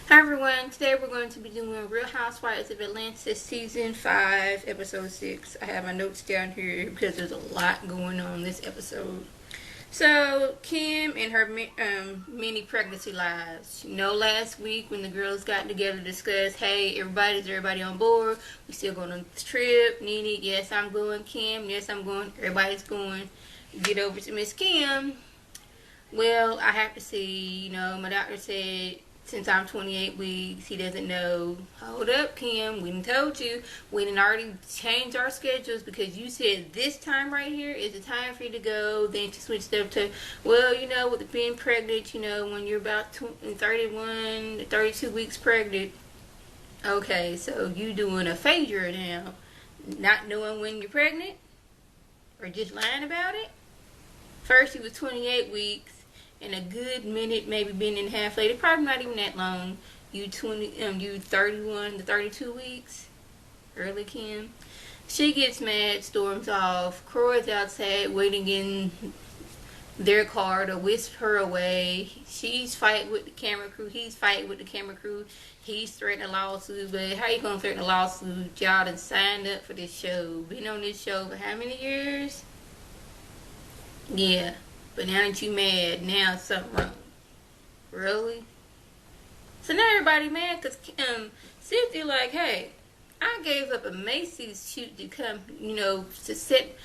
Hi everyone, today we're going to be doing Real Housewives of Atlanta Season 5, Episode 6. I have my notes down here because there's a lot going on this episode. So, Kim and her mini pregnancy lives. You know, last week when the girls got together to discuss, hey, is everybody on board? We still going on this trip. Nene, yes, I'm going. Kim, yes, I'm going. Everybody's going. Get over to Miss Kim. Well, I have to see, my doctor said since I'm 28 weeks, he doesn't know. Hold up, Kim. We done told you. We done already changed our schedules because you said this time right here is the time for you to go. Then she switched up to, well, with being pregnant, when you're about 31 to 32 weeks pregnant. Okay, so you doing a phaser now. Not knowing when you're pregnant? Or just lying about it? First, you was 28 weeks. In a good minute, maybe been and a half later, probably not even that long. You 31 to 32 weeks. Early Kim. She gets mad, storms off. Croy's outside waiting in their car to whisk her away. She's fighting with the camera crew. He's fighting with the camera crew. He's threatening a lawsuit. But how you gonna threaten a lawsuit? Y'all done signed up for this show. Been on this show for how many years? Yeah. But now that you mad, now something wrong. Really? So now everybody mad because Cynthia like, hey, I gave up a Macy's shoot to come, to set,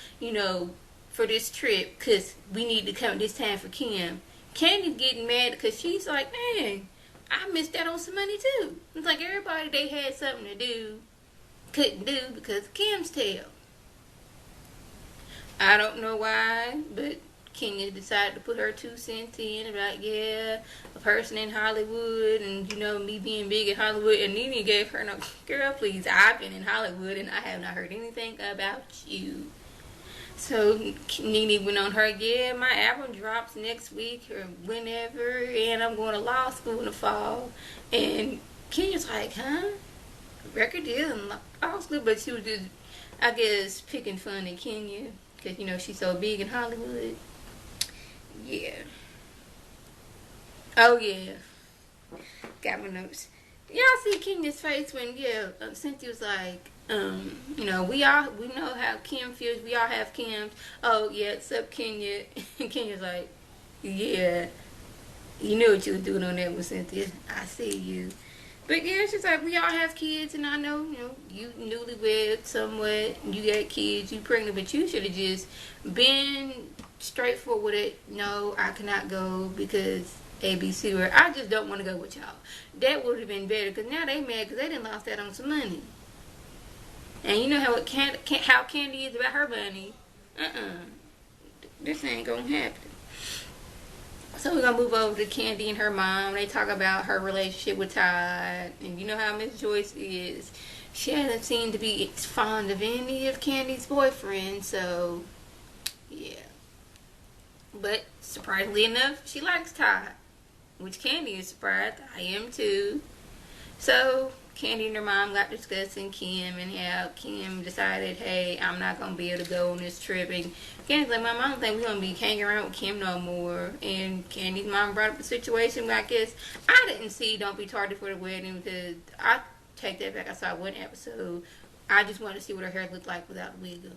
for this trip because we need to come this time for Kim. Candy's getting mad because she's like, man, I missed out on some money too. It's like everybody, they had something to do, couldn't do because of Kim's tail. I don't know why, but Kenya decided to put her 2 cents in about, yeah, a person in Hollywood and, me being big in Hollywood. And Nene gave her, no, girl, please, I've been in Hollywood and I have not heard anything about you. So Nene went on her, yeah, my album drops next week or whenever, and I'm going to law school in the fall. And Kenya's like, huh? Record deal in law school? But she was just, I guess, picking fun at Kenya because, she's so big in Hollywood. Yeah. Oh, yeah. Got my notes. Y'all see Kenya's face when, Cynthia was like, we know how Kim feels. We all have Kims. Oh, yeah, except Kenya. And Kenya's like, yeah, you knew what you was doing on that with Cynthia. I see you. But yeah, she's like, we all have kids, and I know, you newlywed somewhat, you got kids, you pregnant, but you should have just been straightforward with it. No, I cannot go because ABC, or I just don't want to go with y'all. That would have been better, because now they mad because they done lost that on some money. And you know how Candy is about her money. This ain't gonna happen. So we're going to move over to Candy and her mom. They talk about her relationship with Todd. And you know how Miss Joyce is. She hasn't seemed to be fond of any of Candy's boyfriends. So, yeah. But, surprisingly enough, she likes Todd. Which Candy is surprised. I am too. So, Candy and her mom got discussing Kim and how Kim decided, hey, I'm not going to be able to go on this trip. And Candy's like, Mom, I don't think we're going to be hanging around with Kim no more. And Candy's mom brought up the situation where I guess I didn't see Don't Be Tardy for the Wedding because I take that back. I saw one episode. I just wanted to see what her hair looked like without the wig on.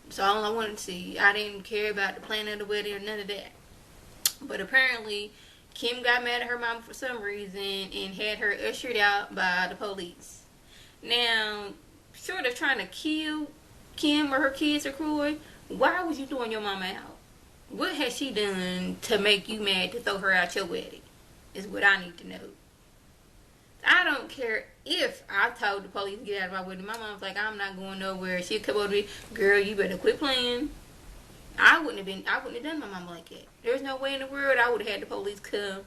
So all I wanted to see. I didn't care about the plan of the wedding or none of that. But apparently Kim got mad at her mom for some reason and had her ushered out by the police. Now, short of trying to kill Kim or her kids or Croy, why was you throwing your mama out? What has she done to make you mad to throw her out your wedding? Is what I need to know. I don't care if I told the police to get out of my wedding. My mom's like, I'm not going nowhere. She'd come over to me, girl, you better quit playing. I wouldn't have done my mama like that. There's no way in the world I would have had the police come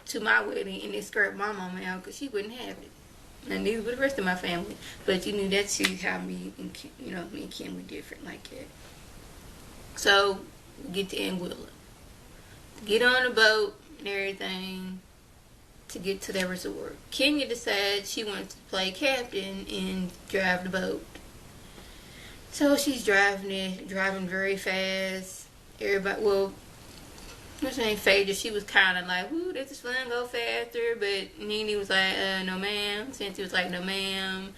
to my wedding and escort my mama out because she wouldn't have it. And neither would the rest of my family. But you knew that's how me and Kim were different like that. So we get to Anguilla. Get on the boat and everything to get to their resort. Kenya decides she wants to play captain and drive the boat. So she's driving very fast. Everybody, well, what's her name, Phaedra, she was kind of like, "Ooh, this is fun, go faster." But Nene was like, "No, ma'am." Cynthia was like, "No, ma'am.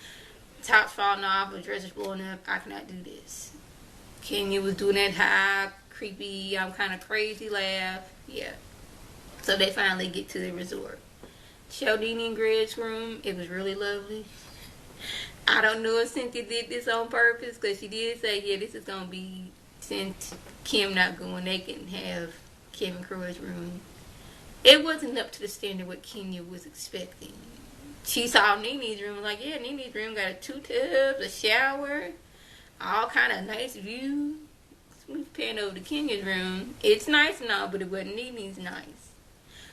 Top's falling off, the dress is blowing up. I cannot do this." Kenya was doing that high, creepy, I'm kind of crazy laugh. Yeah. So they finally get to the resort. Showed Nene and Greg's room. It was really lovely. I don't know if Cynthia did this on purpose, because she did say, "Yeah, this is gonna be, since Kim not going, they can have Kevin Crowe's room." It wasn't up to the standard what Kenya was expecting. She saw Nene's room, like, yeah, Nene's room got 2 tubs, a shower, all kind of nice view. We panned over to Kenya's room. It's nice and all, but it wasn't Nene's nice.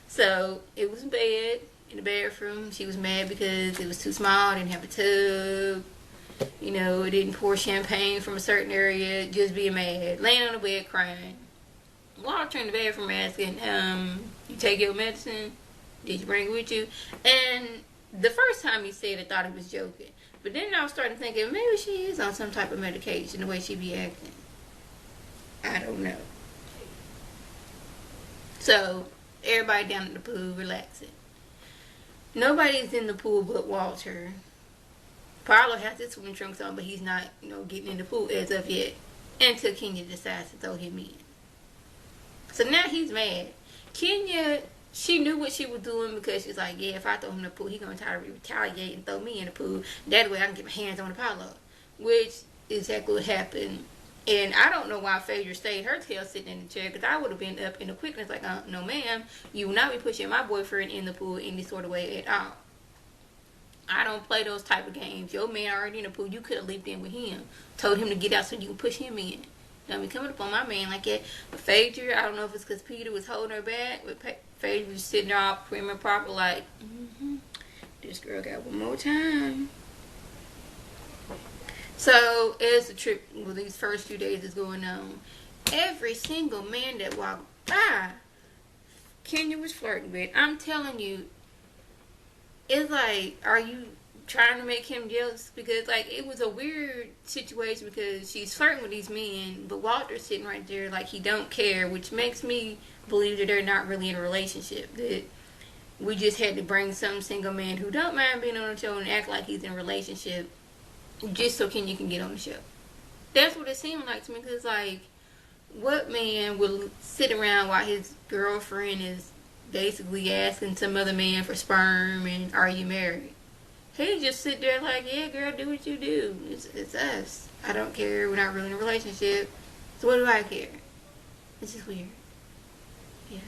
So it was bad in the bathroom. She was mad because it was too small, didn't have a tub. You know, it didn't pour champagne from a certain area. Just being mad, laying on the bed crying. Walter in the bathroom asking, "You take your medicine? Did you bring it with you?" And the first time he said it, I thought he was joking. But then I was starting thinking, maybe she is on some type of medication, the way she be acting. I don't know. So, everybody down at the pool relaxing. Nobody's in the pool but Walter. Paolo has his swimming trunks on, but he's not, getting in the pool as of yet. Until Kenya decides to throw him in. So now he's mad. Kenya, she knew what she was doing, because she's like, yeah, if I throw him in the pool, he's going to try to retaliate and throw me in the pool. That way I can get my hands on Apollo. Which is exactly what happened. And I don't know why Phaedra stayed her tail sitting in the chair, because I would have been up in the quickness like, no ma'am, you will not be pushing my boyfriend in the pool any sort of way at all. I don't play those type of games. Your man already in the pool. You could have leaped in with him. Told him to get out so you can push him in. Don't be coming up on my man like that. But Phaedra, I don't know if it's because Peter was holding her back, but Phaedra was sitting there all prim and proper like, this girl got one more time. So, as the trip, these first few days is going on, every single man that walked by, Kenya was flirting with. I'm telling you, it's like, are you trying to make him jealous? Because, it was a weird situation, because she's flirting with these men, but Walter's sitting right there like he don't care, which makes me believe that they're not really in a relationship. That we just had to bring some single man who don't mind being on the show and act like he's in a relationship, just so Kenya can get on the show. That's what it seemed like to me, because, what man will sit around while his girlfriend is basically asking some other man for sperm and are you married? He just sit there like, yeah, girl, do what you do. It's us. I don't care. We're not really in a relationship. So what do I care? It's just weird. Yeah.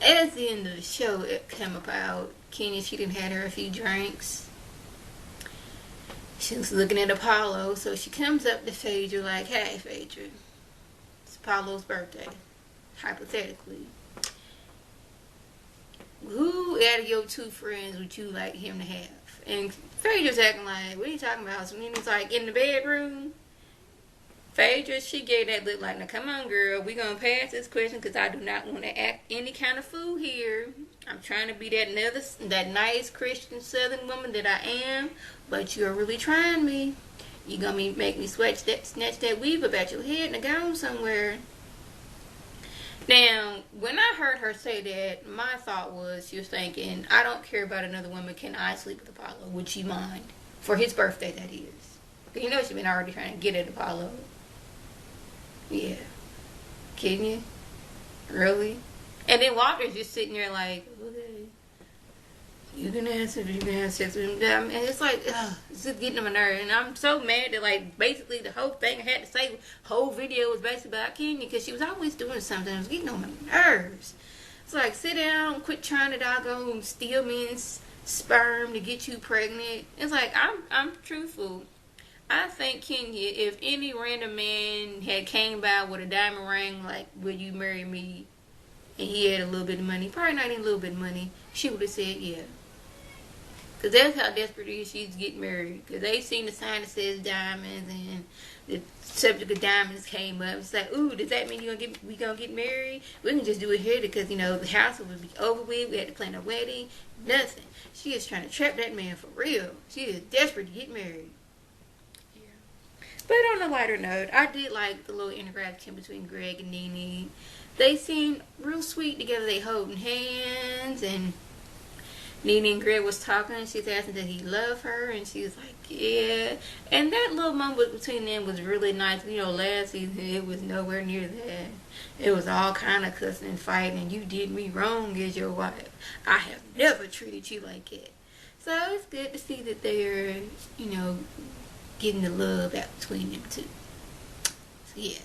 At the end of the show, it came about Kenya, she done had her a few drinks. She was looking at Apollo, so she comes up to Phaedra like, hey, Phaedra, it's Apollo's birthday. Hypothetically, who out of your 2 friends would you like him to have? And Phaedra's acting like, what are you talking about? So Nene's like, in the bedroom. Phaedra, she gave that look like, now come on, girl, we gonna pass this question, because I do not want to act any kind of fool here. I'm trying to be that nice Christian Southern woman that I am, but you're really trying me. You gonna make me snatch that weave about your head and go somewhere. Now, when I heard her say that, my thought was, she was thinking, I don't care about another woman. Can I sleep with Apollo? Would she mind? For his birthday, that is. Because she's been already trying to get at Apollo. Yeah. Can you? Really? And then Walter's just sitting there like, okay, you can answer if you can have sex with him. And it's like, it's just getting on my nerves. And I'm so mad that, basically the whole thing I had to say, whole video was basically about Kenya, because she was always doing something. It was getting on my nerves. It's like, sit down, quit trying to doggone steal men's sperm to get you pregnant. It's like, I'm truthful. I think Kenya, if any random man had came by with a diamond ring, like, will you marry me? And he had a little bit of money, probably not even a little bit of money, she would have said yeah. Because that's how desperate she's getting married. Because they seen the sign that says diamonds, and the subject of diamonds came up. It's like, ooh, does that mean we gonna get married? We can just do it here, because, the house would be over with. We had to plan a wedding. Nothing. She is trying to trap that man for real. She is desperate to get married. Yeah. But on a lighter note, I did like the little interaction between Greg and Nene. They seemed real sweet together. They holding hands, and Nene and Greg was talking. She's asking did he love her, and she was like, yeah. And that little moment between them was really nice. You know, last season it was nowhere near that. It was all kind of cussing and fighting. You did me wrong as your wife. I have never treated you like that. So it's good to see that they're, you know, getting the love out between them two. So yeah.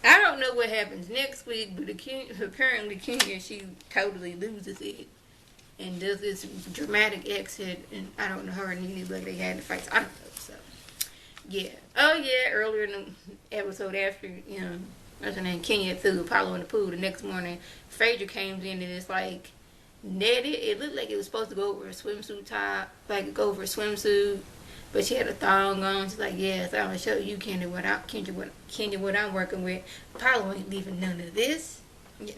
I don't know what happens next week, but apparently Kenya, she totally loses it and does this dramatic exit, and I don't know her and Nene, whether they had the fights. I don't know. So yeah. Oh yeah. Earlier in the episode, after what's her name, Kenya threw Apollo in the pool. The next morning, Phaedra came in and it's like netted. It looked like it was supposed to go over a swimsuit top, like go over a swimsuit. But she had a thong on. She's like, yes, I'm going to show you, Kenya, what I'm working with. Apollo ain't leaving none of this.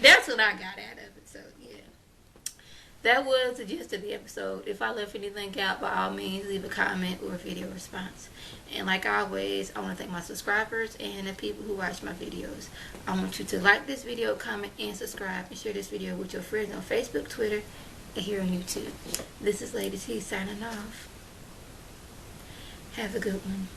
That's what I got out of it. So, yeah. That was the gist of the episode. If I left anything out, by all means, leave a comment or a video response. And like always, I want to thank my subscribers and the people who watch my videos. I want you to like this video, comment, and subscribe. And share this video with your friends on Facebook, Twitter, and here on YouTube. This is Lady T signing off. Have a good one.